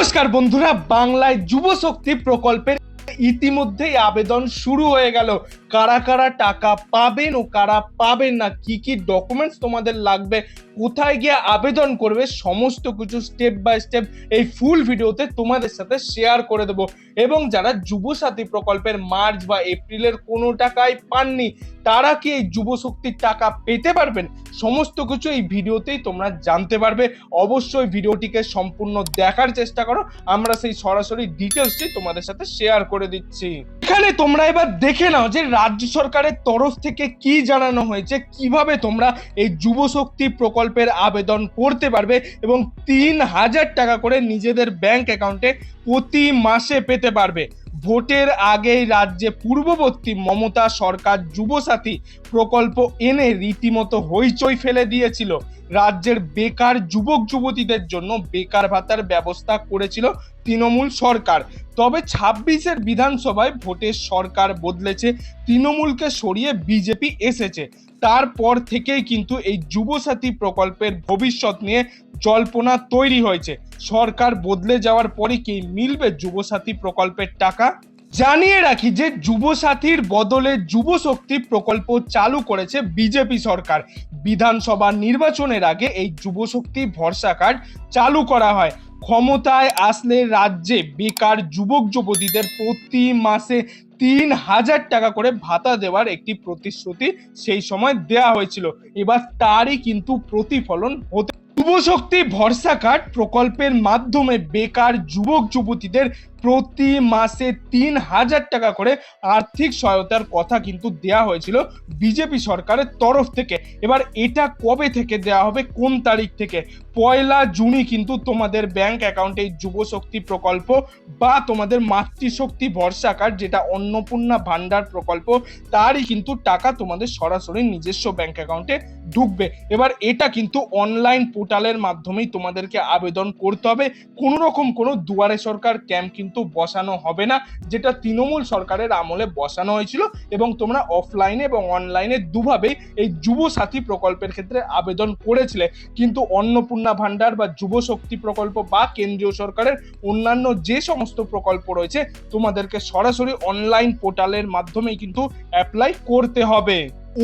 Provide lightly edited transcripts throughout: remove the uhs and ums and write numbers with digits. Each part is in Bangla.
নমস্কার বন্ধুরা, বাংলায় যুব শক্তি প্রকল্পের ইতিমধ্যেই আবেদন শুরু হয়ে গেল। কারা কারা টাকা পাবেন ও কারা পাবেন না, কি কি ডকুমেন্টস তোমাদের লাগবে, কোথায় গিয়ে আবেদন করবে, সমস্ত কিছু স্টেপ বাই স্টেপ এই ফুল ভিডিওতে তোমাদের সাথে শেয়ার করে দেবো। এবং যারা যুব সাথী প্রকল্পের মার্চ বা এপ্রিলের কোনো টাকাই পাননি, তারা কি এই যুব শক্তির টাকা পেতে পারবেন, সমস্ত কিছু এই ভিডিওতেই তোমরা জানতে পারবে। অবশ্যই ভিডিওটিকে সম্পূর্ণ দেখার চেষ্টা করো, আমরা সেই সরাসরি ডিটেলসটি তোমাদের সাথে শেয়ার করে দিচ্ছি। এখানে তোমরা এবার দেখে নাও যে রাজ্য সরকারের তরফ থেকে কি জানানো হয়েছে, কিভাবে তোমরা এই যুব শক্তি প্রকল্পের আবেদন করতে পারবে এবং ৩,০০০ টাকা করে নিজেদের ব্যাংক অ্যাকাউন্টে প্রতি মাসে পেতে পারবে। ভোটের আগেই রাজ্যে পূর্ববর্তী মমতা সরকার যুবসাথী প্রকল্প এনে রীতিমতো হইচই ফেলে দিয়েছিল। রাজ্যের বেকার যুবক যুবতীদের জন্য বেকার ভাতার ব্যবস্থা করেছিল তৃণমূল সরকার। তবে ২৬-এর বিধানসভায় ভোটের সরকার বদলেছে, তৃণমূলকে সরিয়ে বিজেপি এসেছে। তারপর থেকেই কিন্তু এই যুবসাথী প্রকল্পের ভবিষ্যৎ নিয়ে জল্পনা তৈরি হয়েছে। সরকার বদলে যাওয়ার পরে কি মিলবে যুবসাথী প্রকল্পের টাকা? জানিয়ে রাখি যে যুবসাথীর বদলে যুব শক্তি প্রকল্প চালু করেছে বিজেপি সরকার। বিধানসভা নির্বাচনের আগে এই যুব শক্তি ভরসা কার্ড চালু করা হয়। ক্ষমতায় আসলে রাজ্যে বেকার যুবক যুবতীদের প্রতি মাসে ৩,০০০ টাকা করে ভাতা দেওয়ার একটি প্রতিশ্রুতি সেই সময় দেওয়া হয়েছিল। এবার তারই কিন্তু প্রতিফলন হতে। যুবশক্তি ভরসা কার্ড প্রকল্পের মাধ্যমে বেকার যুবক যুবতীদের প্রতি মাসে ৩,০০০ টাকা করে আর্থিক সহায়তার কথা কিন্তু দেওয়া হয়েছিল বিজেপি সরকারের তরফ থেকে। এবার এটা কবে থেকে দেওয়া হবে, কোন তারিখ থেকে? ১লা জুনই কিন্তু তোমাদের ব্যাংক অ্যাকাউন্টে যুব শক্তি প্রকল্প বা তোমাদের মাতৃশক্তি ভরসা কার্ড, যেটা অন্নপূর্ণা ভান্ডার প্রকল্প, তারই কিন্তু টাকা তোমাদের সরাসরি নিজস্ব ব্যাংক অ্যাকাউন্টে ঢুকবে। এবার এটা কিন্তু অনলাইন পোর্টালের মাধ্যমেই তোমাদেরকে আবেদন করতে হবে। কোনো রকম কোনো দুয়ারে সরকার ক্যাম্প কিন্তু বসানো হবে না, যেটা তৃণমূল সরকারের আমলে বসানো হয়েছিল। এবং তোমরা অফলাইনে এবং অনলাইনে দুভাবেই এই যুব সাথী প্রকল্পের ক্ষেত্রে আবেদন করেছিলে। কিন্তু অন্নপূর্ণা ভান্ডার বা যুব শক্তি প্রকল্প বা কেন্দ্রীয় সরকারের অন্যান্য যে সমস্ত প্রকল্প রয়েছে, তোমাদেরকে সরাসরি অনলাইন পোর্টালের মাধ্যমেই কিন্তু অ্যাপ্লাই করতে হবে।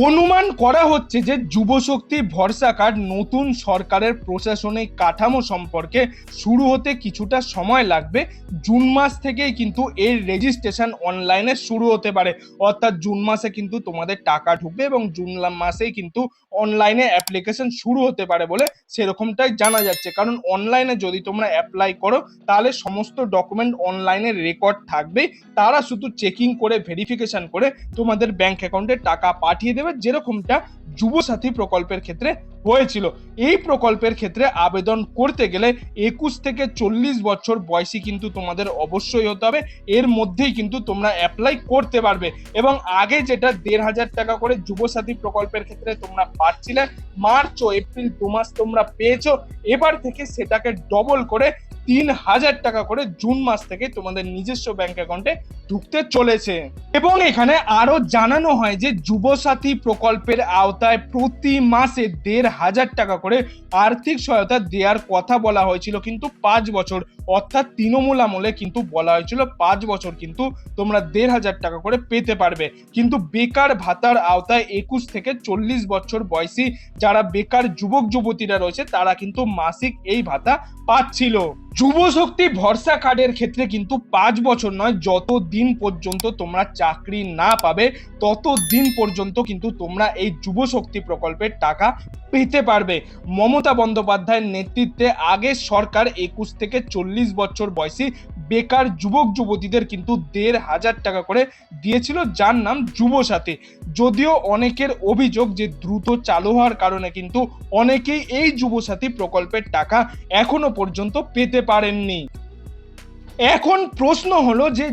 অনুমান করা হচ্ছে যে যুবশক্তি ভরসা কার্ড নতুন সরকারের প্রশাসনিক কাঠামো সম্পর্কে শুরু হতে কিছুটা সময় লাগবে। জুন মাস থেকেই কিন্তু এর রেজিস্ট্রেশন অনলাইনে শুরু হতে পারে, অর্থাৎ জুন মাসে কিন্তু তোমাদের টাকা ঢুকবে এবং জুন মাসেই কিন্তু অনলাইনে অ্যাপ্লিকেশন শুরু হতে পারে বলে সেরকমটাই জানা যাচ্ছে। কারণ অনলাইনে যদি তোমরা অ্যাপ্লাই করো, তাহলে সমস্ত ডকুমেন্ট অনলাইনে রেকর্ড থাকবে, তারা শুধু চেকিং করে ভেরিফিকেশন করে তোমাদের ব্যাংক অ্যাকাউন্টে টাকা পাঠিয়ে দেবে, যেরকমটা যুব সাথী প্রকল্পের ক্ষেত্রে হয়েছিল। এই প্রকল্পের ক্ষেত্রে আবেদন করতে গেলে ২১ থেকে ৪০ বছর বয়সী কিন্তু তোমাদের অবশ্যই হতে হবে। এর মধ্যেই কিন্তু তোমরা অ্যাপ্লাই করতে পারবে। এবং আগে যেটা ১,৫০০ টাকা করে যুব সাথী প্রকল্পের ক্ষেত্রে তোমরা পাচ্ছিলে, মার্চ ও এপ্রিল ২ মাস তোমরা পেয়েছো, এবার থেকে সেটাকে ডবল করে ৩,০০০ টাকা করে জুন মাস থেকে তোমাদের নিজস্ব ব্যাংক অ্যাকাউন্টে ঢুকতে চলেছে। এবং এখানে আরো জানানো হয় যে যুব সাথী প্রকল্পের আওতায় প্রতি মাসে ১,৫০০ টাকা করে আর্থিক সহায়তা দেওয়ার কথা বলা হয়েছিল, কিন্তু ৫ বছর, অর্থাৎ তৃণমূল আমলে কিন্তু বলা হয়েছিল ৫ বছর কিন্তু তোমরা ১,৫০০ টাকা করে পেতে পারবে। কিন্তু বেকার ভাতার আওতায় ২১ থেকে ৪০ বছর বয়সী যারা বেকার যুবক যুবতীরা রয়েছে, তারা কিন্তু মাসিক এই ভাতা পাচ্ছিল। যুব শক্তি ভরসা কার্ডের ক্ষেত্রে কিন্তু ৫ বছর নয়, যতদিন পর্যন্ত তোমরা চাকরি না পাবে ততদিন পর্যন্ত কিন্তু তোমরা এই যুব শক্তি প্রকল্পের টাকা পেতে পারবে। মমতা বন্দ্যোপাধ্যায়ের নেতৃত্বে আগের সরকার ২১ থেকে ৪০ বছর বয়সী বেকার যুবক যুবতীদের কিন্তু ১,৫০০ টাকা করে দিয়েছিল, যার নাম যুব সাথী। যদিও অনেকের অভিযোগ যে দ্রুত চালু হওয়ার কারণে কিন্তু অনেকেই এই যুব সাথী প্রকল্পের টাকা এখনো পর্যন্ত পেতে পারেননি। এখন প্রশ্ন হলো যে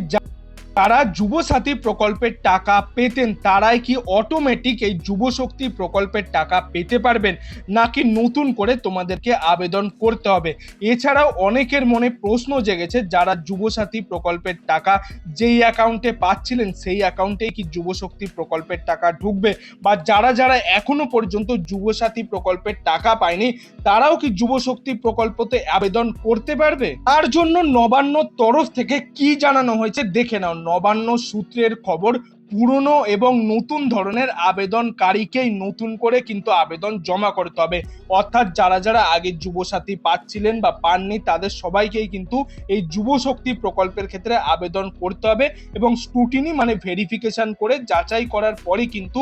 তারা যুবসাথী প্রকল্পের টাকা পেতেন তারাই কি অটোমেটিক এই যুবশক্তি প্রকল্পের টাকা পেতে পারবেন, নাকি নতুন করে তোমাদেরকে আবেদন করতে হবে? এছাড়াও অনেকের মনে প্রশ্ন জেগেছে, যারা যুবসাথী প্রকল্পের টাকা যেই অ্যাকাউন্টে পাচ্ছিলেন সেই অ্যাকাউন্টেই কি যুবশক্তি প্রকল্পের টাকা ঢুকবে, বা যারা যারা এখনো পর্যন্ত যুবসাথী প্রকল্পের টাকা পায়নি তারাও কি যুবশক্তি প্রকল্পতে আবেদন করতে পারবে? তার জন্য নবান্নর তরফ থেকে কি জানানো হয়েছে দেখে নাও। নবান্ন সূত্রের খবর, পুরনো এবং নতুন ধরনের আবেদনকারীকেই নতুন করে কিন্তু আবেদন জমা করতে হবে। অর্থাৎ যারা যারা আগে যুবসাথী পাচ্ছিলেন বা পাননি তাদের সবাইকেই কিন্তু এই যুবশক্তি প্রকল্পের ক্ষেত্রে আবেদন করতে হবে, এবং স্ক্রুটিনি মানে ভেরিফিকেশন করে যাচাই করার পরে কিন্তু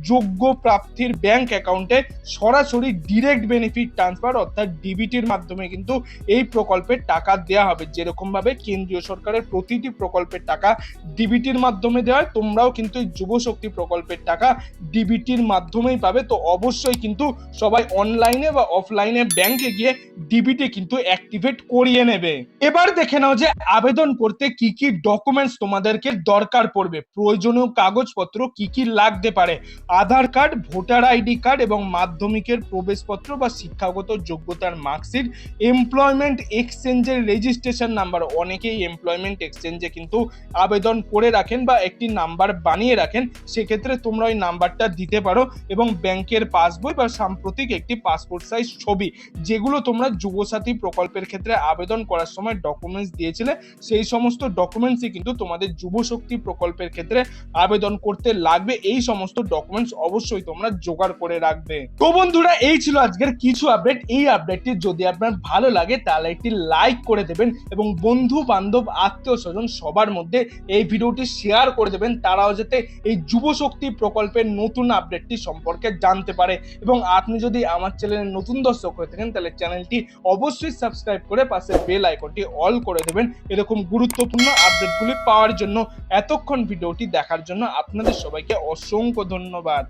যোগ্য প্রার্থীর ব্যাংক অ্যাকাউন্টে সরাসরি ডিরেক্ট বেনিফিট ট্রান্সফার অর্থাৎ ডিবিটির মাধ্যমে কিন্তু এই প্রকল্পের টাকা দেওয়া হবে। যেরকম ভাবে কেন্দ্রীয় সরকারের প্রতিটি প্রকল্পের টাকা ডিবিটির মাধ্যমে দেওয়া হয়, তোমরাও কিন্তু এই যুবশক্তি প্রকল্পের টাকা ডিবিটির মাধ্যমেই পাবে। তো অবশ্যই কিন্তু সবাই অনলাইনে বা অফলাইনে ব্যাংকে গিয়ে ডিবিটি কিন্তু অ্যাক্টিভেট করিয়ে নেবে। এবার দেখে নাও যে আবেদন করতে কি কি ডকুমেন্টস তোমাদেরকে দরকার পড়বে, প্রয়োজনীয় কাগজপত্র কি কি লাগতে পারে। আধার কার্ড, ভোটার আইডি কার্ড এবং মাধ্যমিকের প্রবেশপত্র বা শিক্ষাগত যোগ্যতার মার্কশিট, এমপ্লয়মেন্ট এক্সচেঞ্জের রেজিস্ট্রেশন নাম্বার। অনেকেই এমপ্লয়মেন্ট এক্সচেঞ্জে কিন্তু আবেদন করে রাখেন বা একটি নাম্বার বানিয়ে রাখেন, সেক্ষেত্রে তোমরা ওই নাম্বারটা দিতে পারো। এবং ব্যাংকের পাসবই বা সাম্প্রতিক একটি পাসপোর্ট সাইজ ছবি, যেগুলো তোমরা যুবসাথী প্রকল্পের ক্ষেত্রে আবেদন করার সময় ডকুমেন্টস দিয়েছিলে, সেই সমস্ত ডকুমেন্টসই কিন্তু তোমাদের যুবশক্তি প্রকল্পের ক্ষেত্রে আবেদন করতে লাগবে। এই সমস্ত ডকুমেন্টস অবশ্যই তোমরা জোগাড় করে রাখবে। তো বন্ধুরা, এই ছিল আজকের কিছু আপডেট। এই আপডেটটি যদি আপনার ভালো লাগে তাহলে একটি লাইক করে দেবেন এবং বন্ধু বান্ধব আত্মীয় স্বজন সবার মধ্যে এই ভিডিওটি শেয়ার করে দেবেন, তারাও যাতে এই যুবশক্তি প্রকল্পের নতুন আপডেটটি সম্পর্কে জানতে পারে। এবং আপনি যদি আমার চ্যানেলের নতুন দর্শক হয়ে থাকেন তাহলে চ্যানেলটি অবশ্যই সাবস্ক্রাইব করে পাশে বেল আইকনটি অল করে দেবেন এরকম গুরুত্বপূর্ণ আপডেটগুলি পাওয়ার জন্য। এতক্ষণ ভিডিওটি দেখার জন্য আপনাদের সবাইকে অসংখ্য ধন্যবাদ।